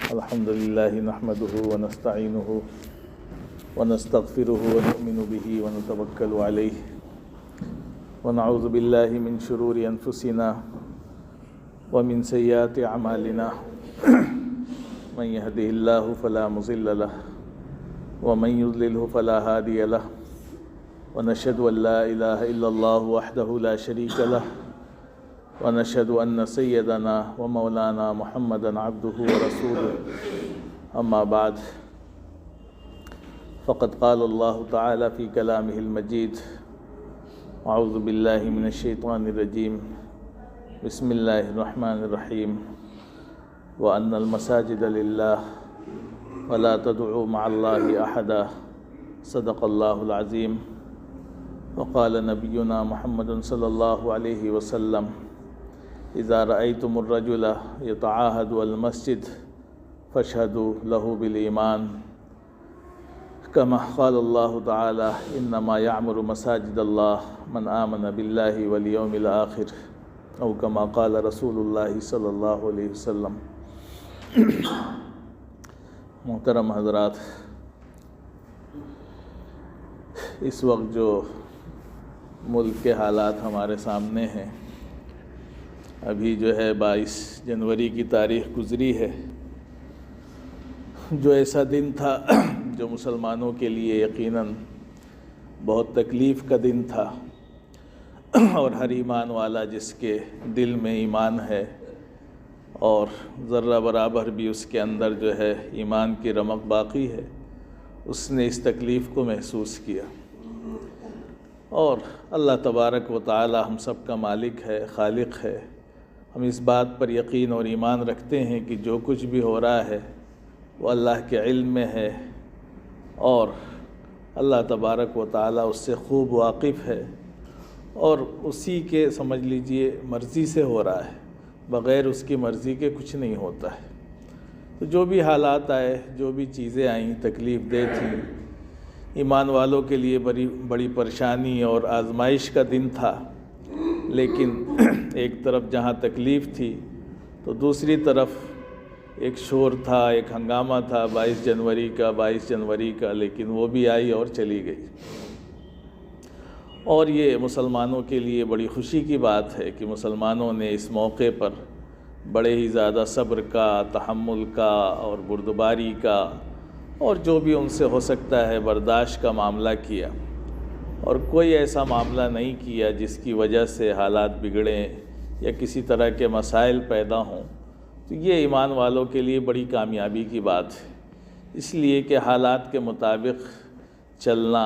الحمد لله نحمده ونستعينه ونستغفره ونؤمن به ونتوكل عليه ونعوذ بالله من شرور أنفسنا ومن سيئات أعمالنا من يهده الله فلا مضل له ومن يضلله فلا هادي له ونشهد أن لا إله إلا الله وحده لا شريك له ونشهد أن سيدنا ومولانا محمدا عبده ورسوله أما بعد فقد قال الله تعالى في كلامه المجيد أعوذ بالله من الشيطان الرجيم بسم الله الرحمن الرحيم وأن المساجد لله ولا تدعوا مع الله أحدا صدق الله العظيم وقال نبينا محمد صلى الله عليه وسلم إذا رأيتم الرجل يتعاهد المسجد فاشهدوا له بالإيمان كما قال الله تعالى إنما يعمر مساجد الله من آمن بالله واليوم الآخر أو كما قال رسول الله صلی اللہ علیہ وسلم۔ محترم حضرات، اس وقت جو ملک کے حالات ہمارے سامنے ہیں، ابھی جو ہے 22 جنوری کی تاریخ گزری ہے، جو ایسا دن تھا جو مسلمانوں کے لیے یقیناً بہت تکلیف کا دن تھا، اور ہر ایمان والا جس کے دل میں ایمان ہے اور ذرہ برابر بھی اس کے اندر جو ہے ایمان کی رمق باقی ہے، اس نے اس تکلیف کو محسوس کیا۔ اور اللہ تبارک و تعالی ہم سب کا مالک ہے، خالق ہے۔ ہم اس بات پر یقین اور ایمان رکھتے ہیں کہ جو کچھ بھی ہو رہا ہے وہ اللہ کے علم میں ہے، اور اللہ تبارک و تعالی اس سے خوب واقف ہے، اور اسی کے سمجھ لیجئے مرضی سے ہو رہا ہے، بغیر اس کی مرضی کے کچھ نہیں ہوتا ہے۔ تو جو بھی حالات آئے، جو بھی چیزیں آئیں تکلیف دہ تھیں، ایمان والوں کے لیے بڑی پریشانی اور آزمائش کا دن تھا، لیکن ایک طرف جہاں تکلیف تھی تو دوسری طرف ایک شور تھا، ایک ہنگامہ تھا 22 جنوری کا، لیکن وہ بھی آئی اور چلی گئی۔ اور یہ مسلمانوں کے لیے بڑی خوشی کی بات ہے کہ مسلمانوں نے اس موقع پر بڑے ہی زیادہ صبر کا، تحمل کا اور بردباری کا اور جو بھی ان سے ہو سکتا ہے برداشت کا معاملہ کیا، اور کوئی ایسا معاملہ نہیں کیا جس کی وجہ سے حالات بگڑیں یا کسی طرح کے مسائل پیدا ہوں۔ تو یہ ایمان والوں کے لیے بڑی کامیابی کی بات ہے، اس لیے کہ حالات کے مطابق چلنا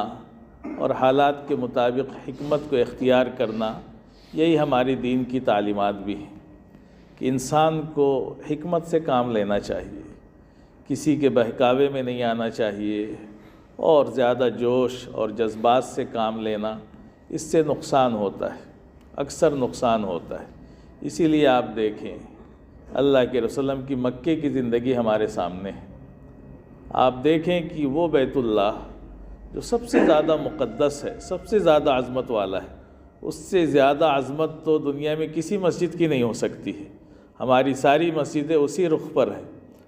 اور حالات کے مطابق حکمت کو اختیار کرنا، یہی ہماری دین کی تعلیمات بھی ہیں کہ انسان کو حکمت سے کام لینا چاہیے، کسی کے بہکاوے میں نہیں آنا چاہیے، اور زیادہ جوش اور جذبات سے کام لینا اس سے نقصان ہوتا ہے، اکثر نقصان ہوتا ہے۔ اسی لیے آپ دیکھیں اللہ کے رسول اللہ کی مکے کی زندگی ہمارے سامنے ہے۔ آپ دیکھیں کہ وہ بیت اللہ جو سب سے زیادہ مقدس ہے، سب سے زیادہ عظمت والا ہے، اس سے زیادہ عظمت تو دنیا میں کسی مسجد کی نہیں ہو سکتی ہے۔ ہماری ساری مسجدیں اسی رخ پر ہیں،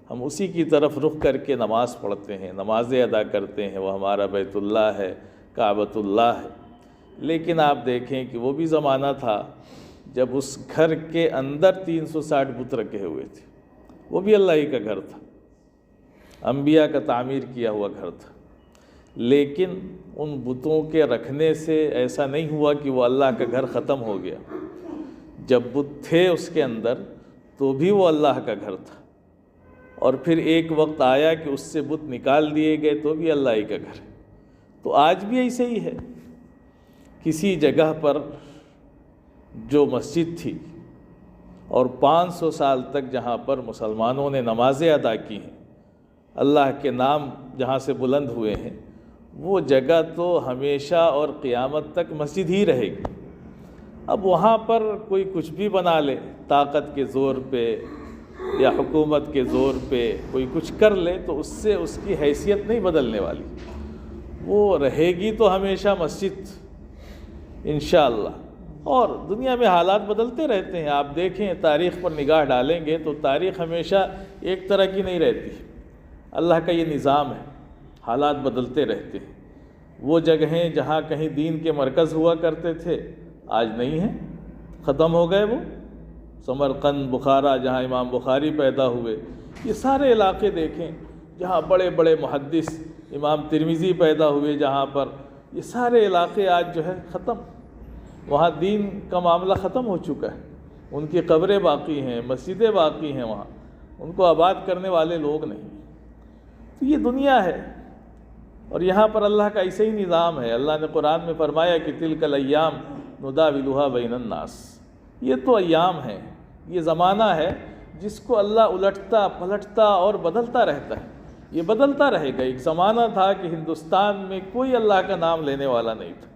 ہم اسی کی طرف رخ کر کے نماز پڑھتے ہیں، نمازیں ادا کرتے ہیں، وہ ہمارا بیت اللہ ہے، کعبۃ اللہ ہے۔ لیکن آپ دیکھیں کہ وہ بھی زمانہ تھا جب اس گھر کے اندر 360 بت رکھے ہوئے تھے، وہ بھی اللہ ہی کا گھر تھا، انبیاء کا تعمیر کیا ہوا گھر تھا، لیکن ان بتوں کے رکھنے سے ایسا نہیں ہوا کہ وہ اللہ کا گھر ختم ہو گیا۔ جب بت تھے اس کے اندر تو بھی وہ اللہ کا گھر تھا، اور پھر ایک وقت آیا کہ اس سے بت نکال دیے گئے تو بھی اللہ ہی کا گھر ہے۔ تو آج بھی ایسے ہی ہے، کسی جگہ پر جو مسجد تھی اور 500 سال تک جہاں پر مسلمانوں نے نمازیں ادا کی ہیں، اللہ کے نام جہاں سے بلند ہوئے ہیں، وہ جگہ تو ہمیشہ اور قیامت تک مسجد ہی رہے گی۔ اب وہاں پر کوئی کچھ بھی بنا لے، طاقت کے زور پہ یا حکومت کے زور پہ کوئی کچھ کر لے، تو اس سے اس کی حیثیت نہیں بدلنے والی، وہ رہے گی تو ہمیشہ مسجد انشاءاللہ۔ اور دنیا میں حالات بدلتے رہتے ہیں. آپ دیکھیں تاریخ پر نگاہ ڈالیں گے تو تاریخ ہمیشہ ایک طرح کی نہیں رہتی. اللہ کا یہ نظام ہے، حالات بدلتے رہتے ہیں. وہ جگہیں جہاں کہیں دین کے مرکز ہوا کرتے تھے آج نہیں ہیں، ختم ہو گئے. وہ سمرقند، بخارا جہاں امام بخاری پیدا ہوئے، یہ سارے علاقے دیکھیں جہاں بڑے بڑے محدث امام ترمذی پیدا ہوئے، جہاں پر یہ سارے علاقے آج جو ہے ختم. وہاں دین کا معاملہ ختم ہو چکا ہے. ان کی قبریں باقی ہیں، مسجدیں باقی ہیں، وہاں ان کو آباد کرنے والے لوگ نہیں. تو یہ دنیا ہے اور یہاں پر اللہ کا ایسے ہی نظام ہے. اللہ نے قرآن میں فرمایا کہ تلک الایام نداولها بین الناس. یہ تو ایام ہے، یہ زمانہ ہے جس کو اللہ الٹتا پلٹتا اور بدلتا رہتا ہے. یہ بدلتا رہے گا. ایک زمانہ تھا کہ ہندوستان میں کوئی اللہ کا نام لینے والا نہیں تھا،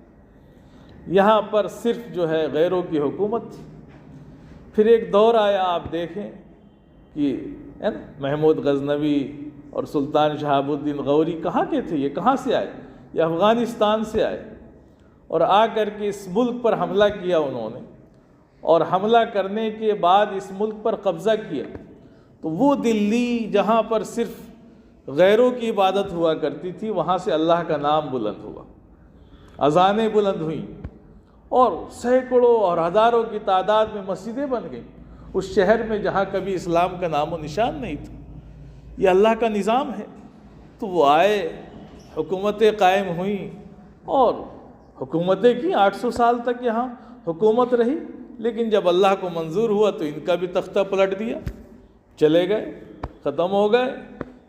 یہاں پر صرف جو ہے غیروں کی حکومت تھی. پھر ایک دور آیا، آپ دیکھیں کہ محمود غزنوی اور سلطان شہاب الدین غوری کہاں کے تھے؟ یہ کہاں سے آئے؟ یہ افغانستان سے آئے اور آ کر کے اس ملک پر حملہ کیا انہوں نے، اور حملہ کرنے کے بعد اس ملک پر قبضہ کیا. تو وہ دلی جہاں پر صرف غیروں کی عبادت ہوا کرتی تھی، وہاں سے اللہ کا نام بلند ہوا، اذانیں بلند ہوئیں اور سینکڑوں اور ہزاروں کی تعداد میں مسجدیں بن گئیں اس شہر میں جہاں کبھی اسلام کا نام و نشان نہیں تھا. یہ اللہ کا نظام ہے. تو وہ آئے، حکومتیں قائم ہوئیں اور حکومتیں کی 800 سال تک یہاں حکومت رہی. لیکن جب اللہ کو منظور ہوا تو ان کا بھی تختہ پلٹ دیا، چلے گئے، ختم ہو گئے.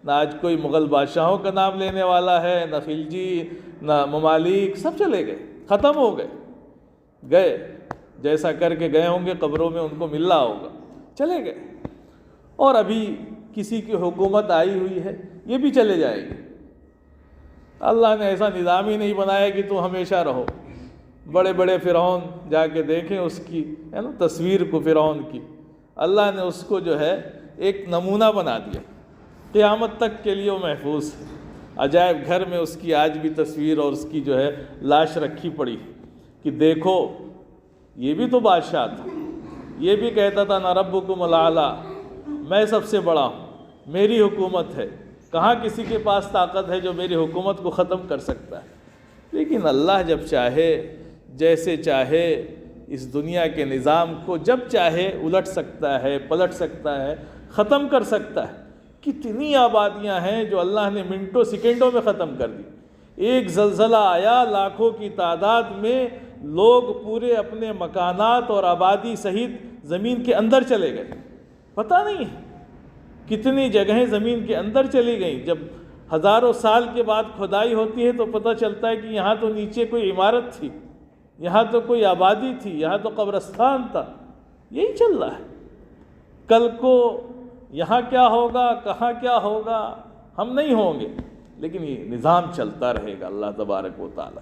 نہ آج کوئی مغل بادشاہوں کا نام لینے والا ہے، نہ خلجی، نہ ممالک، سب چلے گئے، ختم ہو گئے. گئے جیسا کر کے گئے ہوں گے، قبروں میں ان کو مل رہا ہوگا، چلے گئے. اور ابھی کسی کی حکومت آئی ہوئی ہے، یہ بھی چلے جائے گی. اللہ نے ایسا نظام ہی نہیں بنایا کہ تم ہمیشہ رہو. بڑے بڑے فرعون جا کے دیکھیں اس کی ہے نا تصویر کو، فرعون کی اللہ نے اس کو جو ہے ایک نمونہ بنا دیا، قیامت تک کے لیے وہ محفوظ ہے. عجائب گھر میں اس کی آج بھی تصویر اور اس کی جو ہے لاش رکھی پڑی کہ دیکھو یہ بھی تو بادشاہ تھا، یہ بھی کہتا تھا نہ ربکم الاعلیٰ، میں سب سے بڑا ہوں، میری حکومت ہے. کہاں کسی کے پاس طاقت ہے جو میری حکومت کو ختم کر سکتا ہے؟ لیکن اللہ جب چاہے، جیسے چاہے، اس دنیا کے نظام کو جب چاہے الٹ سکتا ہے، پلٹ سکتا ہے، ختم کر سکتا ہے. کتنی آبادیاں ہیں جو اللہ نے منٹوں سیکنڈوں میں ختم کر دی. ایک زلزلہ آیا، لاکھوں کی تعداد میں لوگ پورے اپنے مکانات اور آبادی سہیت زمین کے اندر چلے گئے. پتہ نہیں ہے کتنی جگہیں زمین کے اندر چلی گئیں. جب ہزاروں سال کے بعد کھدائی ہوتی ہے تو پتہ چلتا ہے کہ یہاں تو نیچے کوئی عمارت تھی، یہاں تو کوئی آبادی تھی، یہاں تو قبرستان تھا. یہی چل رہا ہے. کل کو یہاں کیا ہوگا، کہاں کیا ہوگا، ہم نہیں ہوں گے، لیکن یہ نظام چلتا رہے گا اللہ تبارک و تعالی.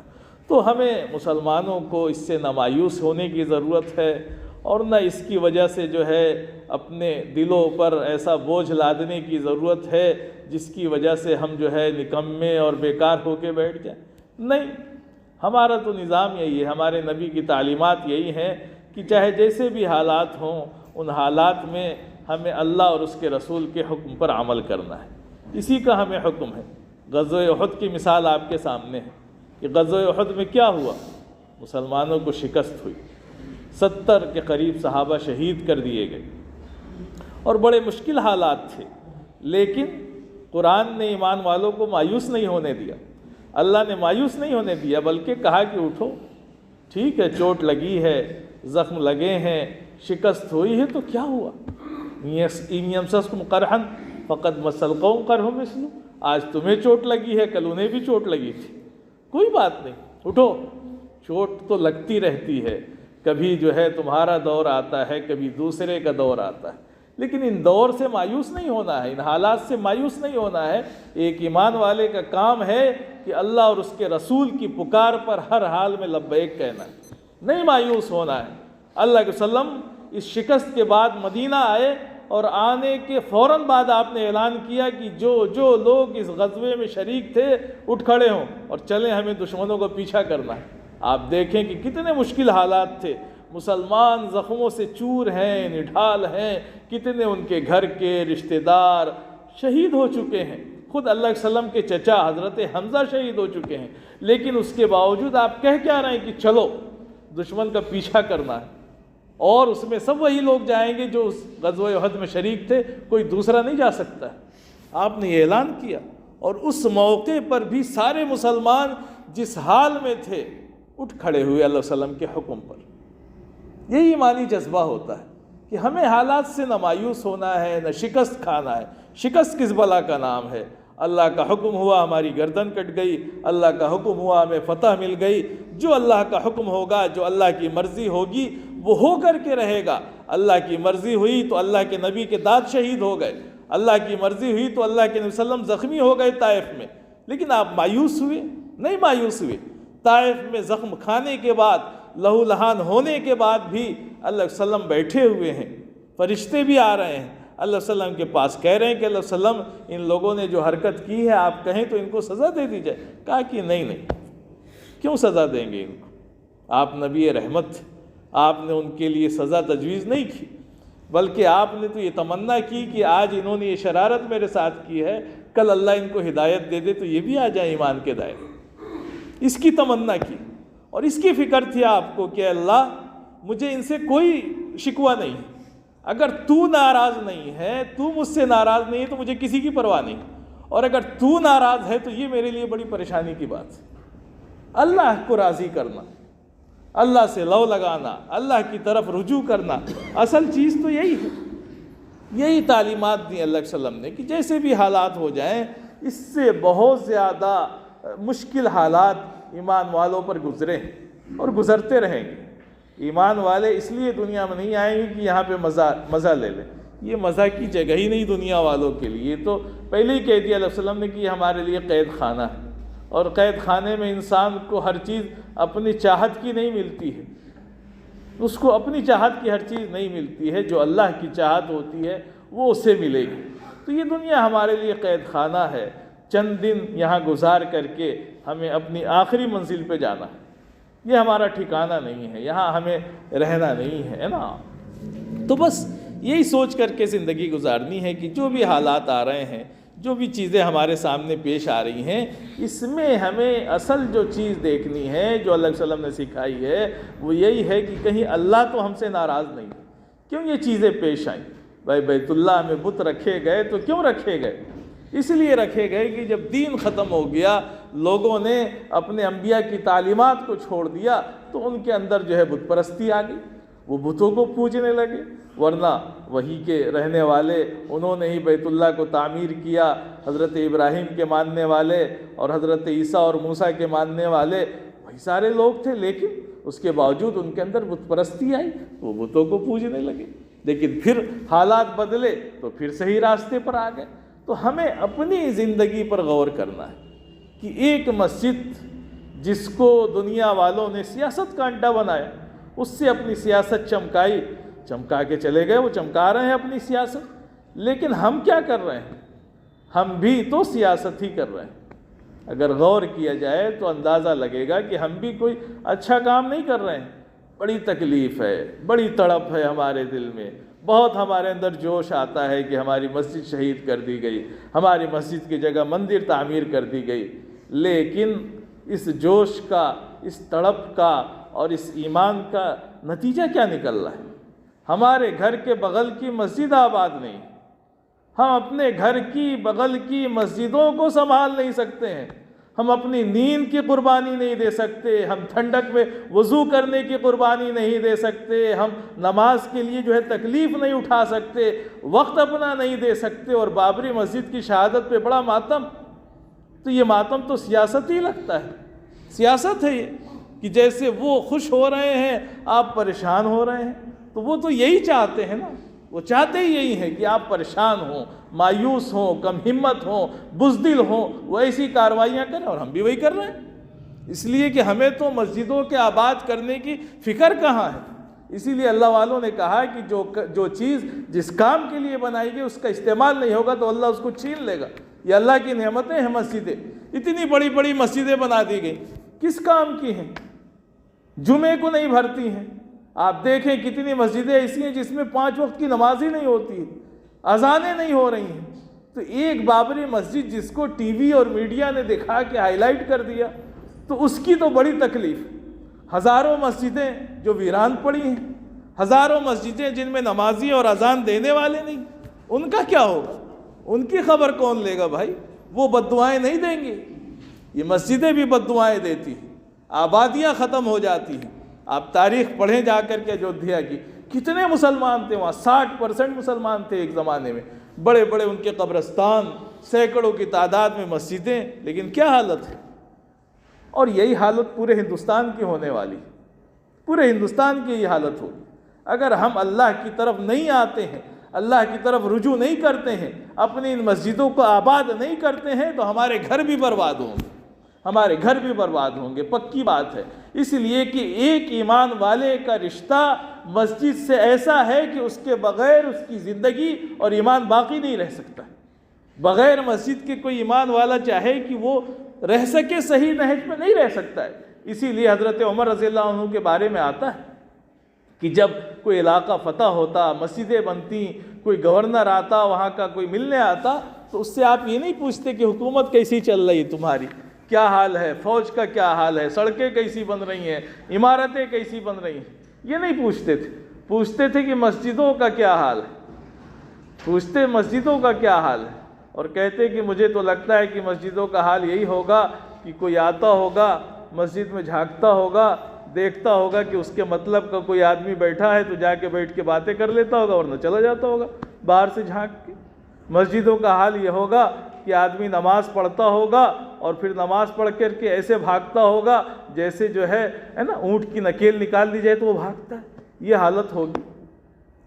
تو ہمیں مسلمانوں کو اس سے نہ مایوس ہونے کی ضرورت ہے اور نہ اس کی وجہ سے جو ہے اپنے دلوں پر ایسا بوجھ لادنے کی ضرورت ہے جس کی وجہ سے ہم جو ہے نکمے اور بیکار ہو کے بیٹھ جائیں. نہیں، ہمارا تو نظام یہی ہے، ہمارے نبی کی تعلیمات یہی ہیں کہ چاہے جیسے بھی حالات ہوں، ان حالات میں ہمیں اللہ اور اس کے رسول کے حکم پر عمل کرنا ہے. اسی کا ہمیں حکم ہے. غزوہ احد کی مثال آپ کے سامنے ہے کہ غزوہ احد میں کیا ہوا؟ مسلمانوں کو شکست ہوئی، 70 کے قریب صحابہ شہید کر دیے گئے اور بڑے مشکل حالات تھے. لیکن قرآن نے ایمان والوں کو مایوس نہیں ہونے دیا. اللہ نے مایوس نہیں ہونے دیا، بلکہ کہا کہ اٹھو، ٹھیک ہے چوٹ لگی ہے، زخم لگے ہیں، شکست ہوئی ہے، تو کیا ہوا؟ اِن یمسسکم قرح فقد مس القوم قرح مثلہ. آج تمہیں چوٹ لگی ہے، کل انہیں بھی چوٹ لگی تھی، کوئی بات نہیں، اٹھو. چوٹ تو لگتی رہتی ہے، کبھی جو ہے تمہارا دور آتا ہے، کبھی دوسرے کا دور آتا ہے، لیکن ان دور سے مایوس نہیں ہونا ہے، ان حالات سے مایوس نہیں ہونا ہے. ایک ایمان والے کا کام ہے کہ اللہ اور اس کے رسول کی پکار پر ہر حال میں لبیک کہنا ہے، نہیں مایوس ہونا ہے. اللہ کے وسلم اس شکست کے بعد مدینہ آئے اور آنے کے فوراً بعد آپ نے اعلان کیا کہ جو لوگ اس غزوے میں شریک تھے اٹھ کھڑے ہوں اور چلیں، ہمیں دشمنوں کو پیچھا کرنا ہے. آپ دیکھیں کہ کتنے مشکل حالات تھے. مسلمان زخموں سے چور ہیں، نڈھال ہیں، کتنے ان کے گھر کے رشتہ دار شہید ہو چکے ہیں، خود اللہ علیہ وسلم کے چچا حضرت حمزہ شہید ہو چکے ہیں، لیکن اس کے باوجود آپ کہہ کیا رہے ہیں کہ چلو دشمن کا پیچھا کرنا ہے، اور اس میں سب وہی لوگ جائیں گے جو اس غزوہ احد میں شریک تھے، کوئی دوسرا نہیں جا سکتا ہے۔ آپ نے یہ اعلان کیا، اور اس موقع پر بھی سارے مسلمان جس حال میں تھے اٹھ کھڑے ہوئے اللہ علیہ وسلم کے حکم پر۔ یہی ایمانی جذبہ ہوتا ہے کہ ہمیں حالات سے نہ مایوس ہونا ہے، نہ شکست کھانا ہے۔ شکست کس بلا کا نام ہے؟ اللہ کا حکم ہوا ہماری گردن کٹ گئی، اللہ کا حکم ہوا ہمیں فتح مل گئی۔ جو اللہ کا حکم ہوگا، جو اللہ کی مرضی ہوگی وہ ہو کر کے رہے گا۔ اللہ کی مرضی ہوئی تو اللہ کے نبی کے داد شہید ہو گئے، اللہ کی مرضی ہوئی تو اللہ کے نبی صلی اللہ علیہ وسلم زخمی ہو گئے طائف میں، لیکن آپ مایوس ہوئے؟ نہیں مایوس ہوئے۔ طائف میں زخم کھانے کے بعد، لہو لہان ہونے کے بعد بھی اللہ علیہ وسلم بیٹھے ہوئے ہیں، فرشتے بھی آ رہے ہیں اللہ علیہ وسلم کے پاس، کہہ رہے ہیں کہ اللہ علیہ وسلم ان لوگوں نے جو حرکت کی ہے آپ کہیں تو ان کو سزا دے دی جائے۔ کہا کہ نہیں، کیوں سزا دیں گے ان کو؟ آپ نبی رحمت تھے، آپ نے ان کے لیے سزا تجویز نہیں کی، بلکہ آپ نے تو یہ تمنا کی کہ آج انہوں نے یہ شرارت میرے ساتھ کی ہے، کل اللہ ان کو ہدایت دے دے تو یہ بھی آ جائیں ایمان کے دائرے۔ اس کی تمنا کی، اور اس کی فکر تھی آپ کو کہ اللہ مجھے ان سے کوئی شکوہ نہیں، اگر تو ناراض نہیں ہے، تو مجھ سے ناراض نہیں ہے تو مجھے کسی کی پرواہ نہیں، اور اگر تو ناراض ہے تو یہ میرے لیے بڑی پریشانی کی بات ہے۔ اللہ کو راضی کرنا، اللہ سے لو لگانا، اللہ کی طرف رجوع کرنا، اصل چیز تو یہی ہے۔ یہی تعلیمات دی اللہ علیہ وسلم نے کہ جیسے بھی حالات ہو جائیں، اس سے بہت زیادہ مشکل حالات ایمان والوں پر گزرے اور گزرتے رہیں گے۔ ایمان والے اس لیے دنیا میں نہیں آئیں گے کہ یہاں پہ مزہ لے لیں، یہ مزہ کی جگہ ہی نہیں دنیا والوں کے لیے۔ تو پہلے ہی کہہ دیا اللہ علیہ وسلم نے کہ یہ ہمارے لیے قید خانہ ہے، اور قید خانے میں انسان کو ہر چیز اپنی چاہت کی نہیں ملتی ہے، اس کو اپنی چاہت کی ہر چیز نہیں ملتی ہے، جو اللہ کی چاہت ہوتی ہے وہ اسے ملے گی۔ تو یہ دنیا ہمارے لیے قید خانہ ہے، چند دن یہاں گزار کر کے ہمیں اپنی آخری منزل پہ جانا ہے، یہ ہمارا ٹھکانہ نہیں ہے، یہاں ہمیں رہنا نہیں ہے نا۔ تو بس یہی سوچ کر کے زندگی گزارنی ہے کہ جو بھی حالات آ رہے ہیں، جو بھی چیزیں ہمارے سامنے پیش آ رہی ہیں، اس میں ہمیں اصل جو چیز دیکھنی ہے، جو اللہ علیہ وسلم نے سکھائی ہے، وہ یہی ہے کہ کہیں اللہ تو ہم سے ناراض نہیں، کیوں یہ چیزیں پیش آئیں؟ بھائی بیت اللہ میں بت رکھے گئے تو کیوں رکھے گئے؟ اس لیے رکھے گئے کہ جب دین ختم ہو گیا، لوگوں نے اپنے انبیاء کی تعلیمات کو چھوڑ دیا تو ان کے اندر جو ہے بت پرستی آ گئی، وہ بتوں کو پوجنے لگے۔ ورنہ وہی کے رہنے والے انہوں نے ہی بیت اللہ کو تعمیر کیا، حضرت ابراہیم کے ماننے والے اور حضرت عیسیٰ اور موسیٰ کے ماننے والے وہی سارے لوگ تھے، لیکن اس کے باوجود ان کے اندر بت پرستی آئی، وہ بتوں کو پوجنے لگے۔ لیکن پھر حالات بدلے تو پھر صحیح راستے پر آ گئے۔ تو ہمیں اپنی زندگی پر غور کرنا ہے کہ ایک مسجد جس کو دنیا والوں نے سیاست کا اڈا بنایا، اس سے اپنی سیاست چمکائی، چمکا کے چلے گئے، وہ چمکا رہے ہیں اپنی سیاست، لیکن ہم کیا کر رہے ہیں؟ ہم بھی تو سیاست ہی کر رہے ہیں۔ اگر غور کیا جائے تو اندازہ لگے گا کہ ہم بھی کوئی اچھا کام نہیں کر رہے ہیں۔ بڑی تکلیف ہے، بڑی تڑپ ہے ہمارے دل میں، بہت ہمارے اندر جوش آتا ہے کہ ہماری مسجد شہید کر دی گئی، ہماری مسجد کی جگہ مندر تعمیر کر دی گئی، لیکن اس جوش کا، اس تڑپ کا اور اس ایمان کا نتیجہ کیا نکل رہا ہے؟ ہمارے گھر کے بغل کی مسجد آباد نہیں، ہم اپنے گھر کی بغل کی مسجدوں کو سنبھال نہیں سکتے ہیں، ہم اپنی نیند کی قربانی نہیں دے سکتے، ہم ٹھنڈک میں وضو کرنے کی قربانی نہیں دے سکتے، ہم نماز کے لیے جو ہے تکلیف نہیں اٹھا سکتے، وقت اپنا نہیں دے سکتے، اور بابری مسجد کی شہادت پہ بڑا ماتم۔ تو یہ ماتم تو سیاست ہی لگتا ہے، سیاست ہے یہ کہ جیسے وہ خوش ہو رہے ہیں آپ پریشان ہو رہے ہیں۔ تو وہ تو یہی چاہتے ہیں نا، وہ چاہتے ہی یہی ہے کہ آپ پریشان ہوں، مایوس ہوں، کم ہمت ہوں، بزدل ہوں، وہ ایسی کارروائیاں کریں، اور ہم بھی وہی کر رہے ہیں۔ اس لیے کہ ہمیں تو مسجدوں کے آباد کرنے کی فکر کہاں ہے۔ اسی لیے اللہ والوں نے کہا کہ جو چیز جس کام کے لیے بنائی گئی اس کا استعمال نہیں ہوگا تو اللہ اس کو چھین لے گا۔ یہ اللہ کی نعمتیں ہیں مسجدیں، اتنی بڑی بڑی مسجدیں بنا دی گئی، کس کام کی ہیں؟ جمعے کو نہیں بھرتی ہیں، آپ دیکھیں کتنی مسجدیں ایسی ہیں جس میں 5 وقت کی نماز ہی نہیں ہوتی، اذانیں نہیں ہو رہی ہیں۔ تو ایک بابری مسجد جس کو ٹی وی اور میڈیا نے دکھا کے ہائی لائٹ کر دیا، تو اس کی تو بڑی تکلیف۔ ہزاروں مسجدیں جو ویران پڑی ہیں، ہزاروں مسجدیں جن میں نمازی اور اذان دینے والے نہیں، ان کا کیا ہوگا؟ ان کی خبر کون لے گا بھائی؟ وہ بد دعائیں نہیں دیں گے؟ یہ مسجدیں بھی بد دعائیں دیتی ہیں، آبادیاں ختم ہو جاتی ہیں۔ آپ تاریخ پڑھیں جا کر کے اجودھیا کی، کتنے مسلمان تھے وہاں، 60% مسلمان تھے ایک زمانے میں، بڑے بڑے ان کے قبرستان، سینکڑوں کی تعداد میں مسجدیں، لیکن کیا حالت ہے؟ اور یہی حالت پورے ہندوستان کی ہونے والی، پورے ہندوستان کی یہ حالت ہوگی اگر ہم اللہ کی طرف نہیں آتے ہیں، اللہ کی طرف رجوع نہیں کرتے ہیں، اپنی ان مسجدوں کو آباد نہیں کرتے ہیں، تو ہمارے گھر بھی برباد ہوں گے، ہمارے گھر بھی برباد ہوں گے، پکی بات ہے۔ اس لیے کہ ایک ایمان والے کا رشتہ مسجد سے ایسا ہے کہ اس کے بغیر اس کی زندگی اور ایمان باقی نہیں رہ سکتا۔ بغیر مسجد کے کوئی ایمان والا چاہے کہ وہ رہ سکے صحیح نہج میں نہیں رہ سکتا ہے۔ اسی لیے حضرت عمر رضی اللہ عنہ کے بارے میں آتا ہے کہ جب کوئی علاقہ فتح ہوتا، مسجدیں بنتی، کوئی گورنر آتا، وہاں کا کوئی ملنے آتا، تو اس سے آپ یہ نہیں پوچھتے کہ حکومت کیسی چل رہی تمہاری، کیا حال ہے، فوج کا کیا حال ہے، سڑکیں کیسی بن رہی ہیں، عمارتیں کیسی بن رہی ہیں، یہ نہیں پوچھتے تھے۔ پوچھتے تھے کہ مسجدوں کا کیا حال ہے، پوچھتے مسجدوں کا کیا حال ہے، اور کہتے کہ مجھے تو لگتا ہے کہ مسجدوں کا حال یہی ہوگا کہ کوئی آتا ہوگا مسجد میں، جھانکتا ہوگا، دیکھتا ہوگا کہ اس کے مطلب کا کوئی آدمی بیٹھا ہے تو جا کے بیٹھ کے باتیں کر لیتا ہوگا، ورنہ چلا جاتا ہوگا باہر سے جھانک کے۔ مسجدوں کا حال یہ ہوگا کہ آدمی نماز پڑھتا ہوگا اور پھر نماز پڑھ کر کے ایسے بھاگتا ہوگا جیسے جو ہے نا اونٹ کی نکیل نکال دی جائے تو وہ بھاگتا ہے، یہ حالت ہوگی۔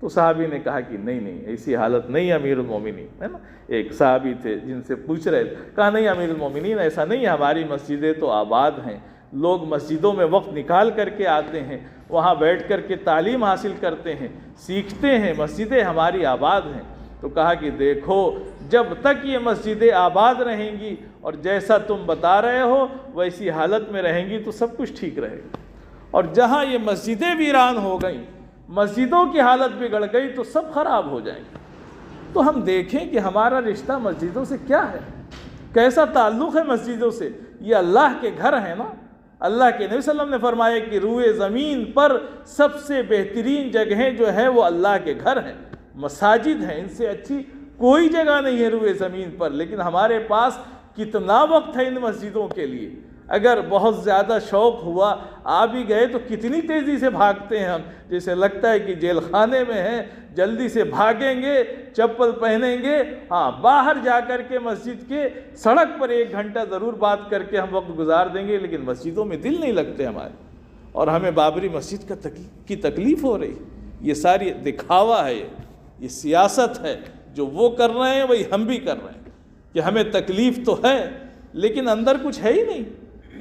تو صحابی نے کہا کہ نہیں ایسی حالت نہیں امیر المومنین، ہے نا۔ ایک صحابی تھے جن سے پوچھ رہے تھے، کہا نہیں امیر المومنین ایسا نہیں ہے، ہماری مسجدیں تو آباد ہیں، لوگ مسجدوں میں وقت نکال کر کے آتے ہیں، وہاں بیٹھ کر کے تعلیم حاصل کرتے ہیں، سیکھتے ہیں، مسجدیں ہماری آباد ہیں۔ تو کہا کہ دیکھو جب تک یہ مسجدیں آباد رہیں گی اور جیسا تم بتا رہے ہو ویسی حالت میں رہیں گی تو سب کچھ ٹھیک رہے گا، اور جہاں یہ مسجدیں ویران ہو گئیں، مسجدوں کی حالت بگڑ گئی تو سب خراب ہو جائیں گے۔ تو ہم دیکھیں کہ ہمارا رشتہ مسجدوں سے کیا ہے، کیسا تعلق ہے مسجدوں سے۔ یہ اللہ کے گھر ہیں نا، اللہ کے نبی صلی اللہ علیہ وسلم نے فرمایا کہ روئے زمین پر سب سے بہترین جگہیں جو ہیں وہ اللہ کے گھر ہیں، مساجد ہیں، ان سے اچھی کوئی جگہ نہیں ہے روئے زمین پر۔ لیکن ہمارے پاس کتنا وقت ہے ان مسجدوں کے لیے، اگر بہت زیادہ شوق ہوا آ بھی گئے تو کتنی تیزی سے بھاگتے ہیں ہم، جیسے لگتا ہے کہ جیل خانے میں ہیں، جلدی سے بھاگیں گے، چپل پہنیں گے، ہاں باہر جا کر کے مسجد کے سڑک پر 1 گھنٹہ ضرور بات کر کے ہم وقت گزار دیں گے، لیکن مسجدوں میں دل نہیں لگتے ہمارے، اور ہمیں بابری مسجد کی تکلیف ہو رہی۔ یہ ساری دکھاوا ہے، یہ سیاست ہے، جو وہ کر رہے ہیں وہی ہم بھی کر رہے ہیں، کہ ہمیں تکلیف تو ہے لیکن اندر کچھ ہے ہی نہیں۔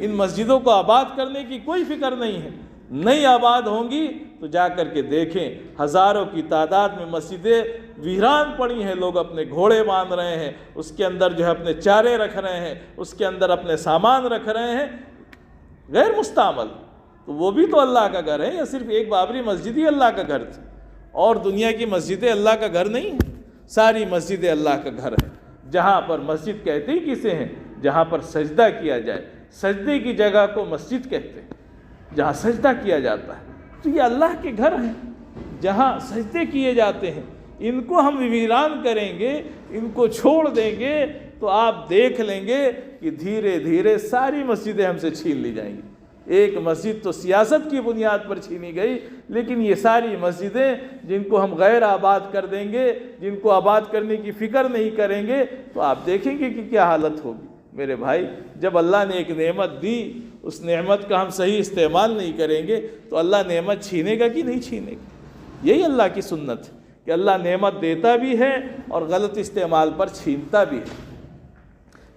ان مسجدوں کو آباد کرنے کی کوئی فکر نہیں ہے، نہیں آباد ہوں گی تو جا کر کے دیکھیں ہزاروں کی تعداد میں مسجدیں ویران پڑی ہیں، لوگ اپنے گھوڑے باندھ رہے ہیں، اس کے اندر جو ہے اپنے چارے رکھ رہے ہیں، اس کے اندر اپنے سامان رکھ رہے ہیں غیر مستعمل۔ تو وہ بھی تو اللہ کا گھر ہے، یا صرف ایک بابری مسجد ہی اللہ کا گھر تھی؟ اور دنیا کی مسجدیں اللہ کا گھر نہیں ہیں، ساری مسجدیں اللہ کا گھر ہے۔ جہاں پر مسجد کہتے ہی کسے ہیں؟ جہاں پر سجدہ کیا جائے، سجدے کی جگہ کو مسجد کہتے ہیں، جہاں سجدہ کیا جاتا ہے۔ تو یہ اللہ کے گھر ہیں جہاں سجدے کیے جاتے ہیں، ان کو ہم ویران کریں گے، ان کو چھوڑ دیں گے تو آپ دیکھ لیں گے کہ دھیرے دھیرے ساری مسجدیں ہم سے چھین لی جائیں گی۔ ایک مسجد تو سیاست کی بنیاد پر چھینی گئی، لیکن یہ ساری مسجدیں جن کو ہم غیر آباد کر دیں گے، جن کو آباد کرنے کی فکر نہیں کریں گے، تو آپ دیکھیں گے کہ کیا حالت ہوگی۔ میرے بھائی، جب اللہ نے ایک نعمت دی، اس نعمت کا ہم صحیح استعمال نہیں کریں گے تو اللہ نعمت چھینے گا کہ نہیں چھینے گا؟ یہی اللہ کی سنت ہے کہ اللہ نعمت دیتا بھی ہے اور غلط استعمال پر چھینتا بھی ہے۔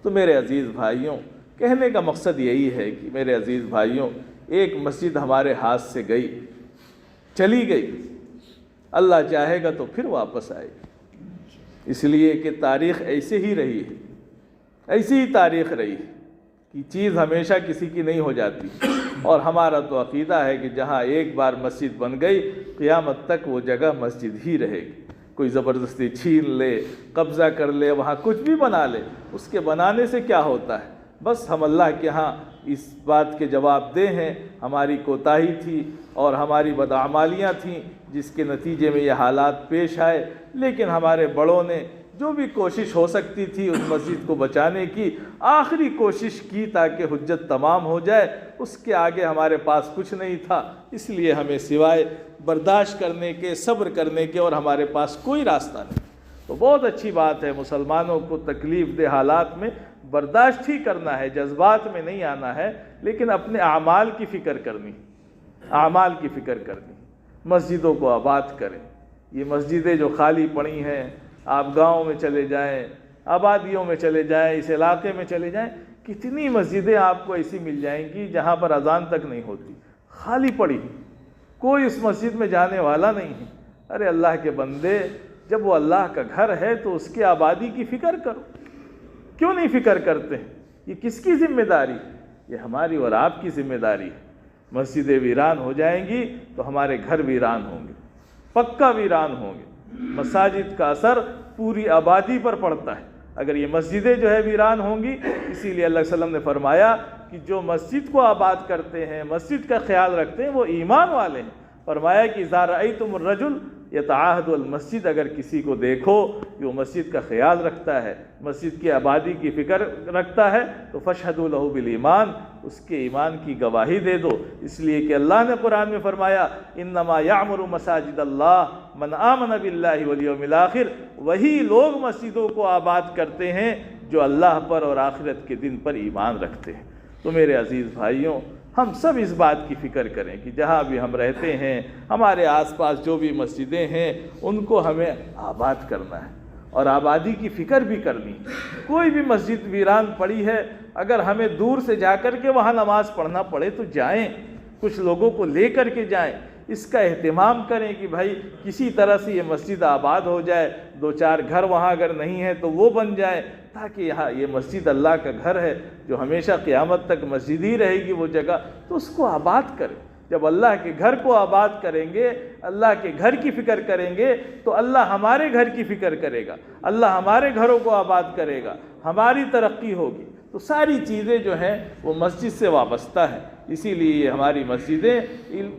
تو میرے عزیز بھائیوں، کہنے کا مقصد یہی ہے کہ میرے عزیز بھائیوں، ایک مسجد ہمارے ہاتھ سے گئی، چلی گئی، اللہ چاہے گا تو پھر واپس آئے گی۔ اس لیے کہ تاریخ ایسے ہی رہی ہے، ایسی ہی تاریخ رہی ہے کی چیز ہمیشہ کسی کی نہیں ہو جاتی، اور ہمارا تو عقیدہ ہے کہ جہاں ایک بار مسجد بن گئی قیامت تک وہ جگہ مسجد ہی رہے گی۔ کوئی زبردستی چھین لے، قبضہ کر لے، وہاں کچھ بھی بنا لے، اس کے بنانے سے کیا ہوتا ہے؟ بس ہم اللہ کے ہاں اس بات کے جواب دہ ہیں، ہماری کوتاہی تھی اور ہماری بدعمالیاں تھیں جس کے نتیجے میں یہ حالات پیش آئے، لیکن ہمارے بڑوں نے جو بھی کوشش ہو سکتی تھی اس مسجد کو بچانے کی آخری کوشش کی تاکہ حجت تمام ہو جائے۔ اس کے آگے ہمارے پاس کچھ نہیں تھا، اس لیے ہمیں سوائے برداشت کرنے کے، صبر کرنے کے، اور ہمارے پاس کوئی راستہ نہیں۔ تو بہت اچھی بات ہے، مسلمانوں کو تکلیف دہ حالات میں برداشت ہی کرنا ہے، جذبات میں نہیں آنا ہے، لیکن اپنے اعمال کی فکر کرنی، اعمال کی فکر کرنی۔ مسجدوں کو آباد کریں۔ یہ مسجدیں جو خالی پڑی ہیں، آپ گاؤں میں چلے جائیں، آبادیوں میں چلے جائیں، اس علاقے میں چلے جائیں، کتنی مسجدیں آپ کو ایسی مل جائیں گی جہاں پر اذان تک نہیں ہوتی، خالی پڑی، کوئی اس مسجد میں جانے والا نہیں ہے۔ ارے اللہ کے بندے، جب وہ اللہ کا گھر ہے تو اس کی آبادی کی فکر کرو، کیوں نہیں فکر کرتے ہیں؟ یہ کس کی ذمہ داری؟ یہ ہماری اور آپ کی ذمہ داری ہے۔ مسجدیں ویران ہو جائیں گی تو ہمارے گھر ویران ہوں گے، پکا ویران ہوں گے۔ مساجد کا اثر پوری آبادی پر پڑتا ہے۔ اگر یہ مسجدیں جو ہے ویران ہوں گی، اسی لیے اللہ علیہ وسلم نے فرمایا کہ جو مسجد کو آباد کرتے ہیں، مسجد کا خیال رکھتے ہیں، وہ ایمان والے ہیں۔ فرمایا کہ اذا رأیتم الرجل یتعاہد المسجد، اگر کسی کو دیکھو کہ وہ مسجد کا خیال رکھتا ہے، مسجد کی آبادی کی فکر رکھتا ہے، تو فاشہدوا لہ بالایمان، اس کے ایمان کی گواہی دے دو۔ اس لیے کہ اللہ نے قرآن میں فرمایا انما یعمر مساجد اللہ من آمن باللہ والیوم الآخر، وہی لوگ مسجدوں کو آباد کرتے ہیں جو اللہ پر اور آخرت کے دن پر ایمان رکھتے ہیں۔ تو میرے عزیز بھائیوں، ہم سب اس بات کی فکر کریں کہ جہاں بھی ہم رہتے ہیں، ہمارے آس پاس جو بھی مسجدیں ہیں، ان کو ہمیں آباد کرنا ہے اور آبادی کی فکر بھی کرنی ہے۔ کوئی بھی مسجد ویران پڑی ہے، اگر ہمیں دور سے جا کر کے وہاں نماز پڑھنا پڑے تو جائیں، کچھ لوگوں کو لے کر کے جائیں، اس کا اہتمام کریں کہ بھائی کسی طرح سے یہ مسجد آباد ہو جائے، دو چار گھر وہاں اگر نہیں ہیں تو وہ بن جائے، تاکہ یہاں یہ مسجد اللہ کا گھر ہے جو ہمیشہ قیامت تک مسجد ہی رہے گی وہ جگہ، تو اس کو آباد کریں۔ جب اللہ کے گھر کو آباد کریں گے، اللہ کے گھر کی فکر کریں گے، تو اللہ ہمارے گھر کی فکر کرے گا، اللہ ہمارے گھروں کو آباد کرے گا، ہماری ترقی ہوگی۔ تو ساری چیزیں جو ہیں وہ مسجد سے وابستہ ہیں، اسی لیے یہ ہماری مسجدیں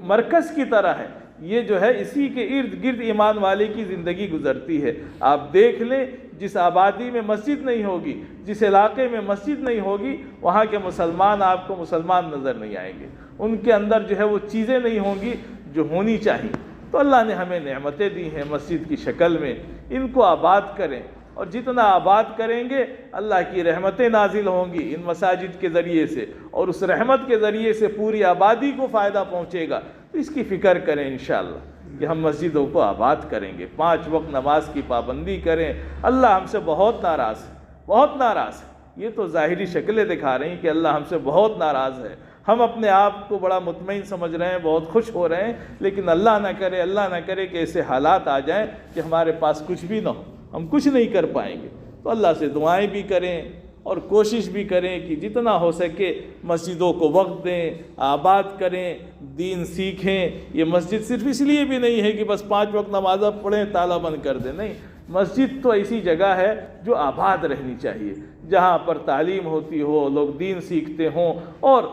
مرکز کی طرح ہیں۔ یہ جو ہے اسی کے ارد گرد ایمان والے کی زندگی گزرتی ہے۔ آپ دیکھ لیں، جس آبادی میں مسجد نہیں ہوگی، جس علاقے میں مسجد نہیں ہوگی، وہاں کے مسلمان آپ کو مسلمان نظر نہیں آئیں گے، ان کے اندر جو ہے وہ چیزیں نہیں ہوں گی جو ہونی چاہیے۔ تو اللہ نے ہمیں نعمتیں دی ہیں مسجد کی شکل میں، ان کو آباد کریں، اور جتنا آباد کریں گے اللہ کی رحمتیں نازل ہوں گی ان مساجد کے ذریعے سے، اور اس رحمت کے ذریعے سے پوری آبادی کو فائدہ پہنچے گا۔ تو اس کی فکر کریں انشاءاللہ کہ ہم مسجدوں کو آباد کریں گے، 5 وقت نماز کی پابندی کریں۔ اللہ ہم سے بہت ناراض ہے، بہت ناراض ہے۔ یہ تو ظاہری شکلیں دکھا رہی ہیں کہ اللہ ہم سے بہت ناراض ہے، ہم اپنے آپ کو بڑا مطمئن سمجھ رہے ہیں، بہت خوش ہو رہے ہیں، لیکن اللہ نہ کرے کہ ایسے حالات آ جائیں کہ ہمارے پاس کچھ بھی نہ ہو، ہم کچھ نہیں کر پائیں گے۔ تو اللہ سے دعائیں بھی کریں اور کوشش بھی کریں کہ جتنا ہو سکے مسجدوں کو وقت دیں، آباد کریں، دین سیکھیں۔ یہ مسجد صرف اس لیے بھی نہیں ہے کہ بس 5 وقت نماز پڑھیں تالا بند کر دیں، نہیں، مسجد تو ایسی جگہ ہے جو آباد رہنی چاہیے، جہاں پر تعلیم ہوتی ہو، لوگ دین سیکھتے ہوں اور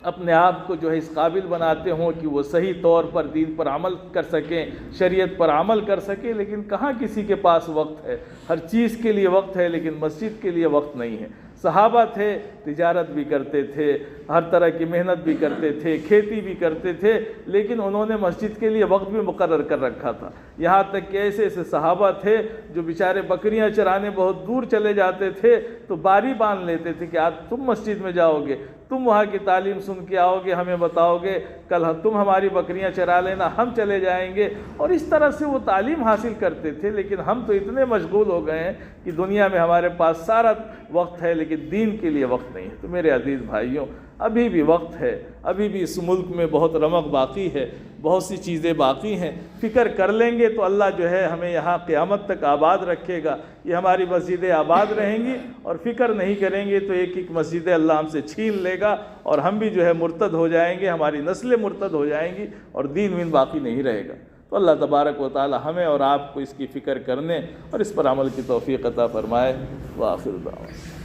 اپنے آپ کو جو ہے اس قابل بناتے ہوں کہ وہ صحیح طور پر دین پر عمل کر سکیں، شریعت پر عمل کر سکیں۔ لیکن کہاں کسی کے پاس وقت ہے؟ ہر چیز کے لیے وقت ہے لیکن مسجد کے لیے وقت نہیں ہے۔ صحابہ تھے، تجارت بھی کرتے تھے، ہر طرح کی محنت بھی کرتے تھے، کھیتی بھی کرتے تھے، لیکن انہوں نے مسجد کے لیے وقت بھی مقرر کر رکھا تھا۔ یہاں تک کہ ایسے ایسے صحابہ تھے جو بیچارے بکریاں چرانے بہت دور چلے جاتے تھے تو باری باندھ لیتے تھے کہ آج تم مسجد میں جاؤ گے، تم وہاں کی تعلیم سن کے آؤ گے، ہمیں بتاؤ گے، کل تم ہماری بکریاں چرا لینا، ہم چلے جائیں گے۔ اور اس طرح سے وہ تعلیم حاصل کرتے تھے۔ لیکن ہم تو اتنے مشغول ہو گئے ہیں کہ دنیا میں ہمارے پاس سارا وقت ہے لیکن دین کے لیے وقت نہیں ہے۔ تو میرے عزیز بھائیوں، ابھی بھی وقت ہے، ابھی بھی اس ملک میں بہت رمق باقی ہے، بہت سی چیزیں باقی ہیں۔ فکر کر لیں گے تو اللہ جو ہے ہمیں یہاں قیامت تک آباد رکھے گا، یہ ہماری مسجدیں آباد رہیں گی، اور فکر نہیں کریں گے تو ایک ایک مسجدیں اللہ ہم سے چھین لے گا، اور ہم بھی جو ہے مرتد ہو جائیں گے، ہماری نسلیں مرتد ہو جائیں گی، اور دین وین باقی نہیں رہے گا۔ تو اللہ تبارک و تعالی ہمیں اور آپ کو اس کی فکر کرنے اور اس پر عمل کی توفیق عطا فرمائے۔ وآخر دعوانا۔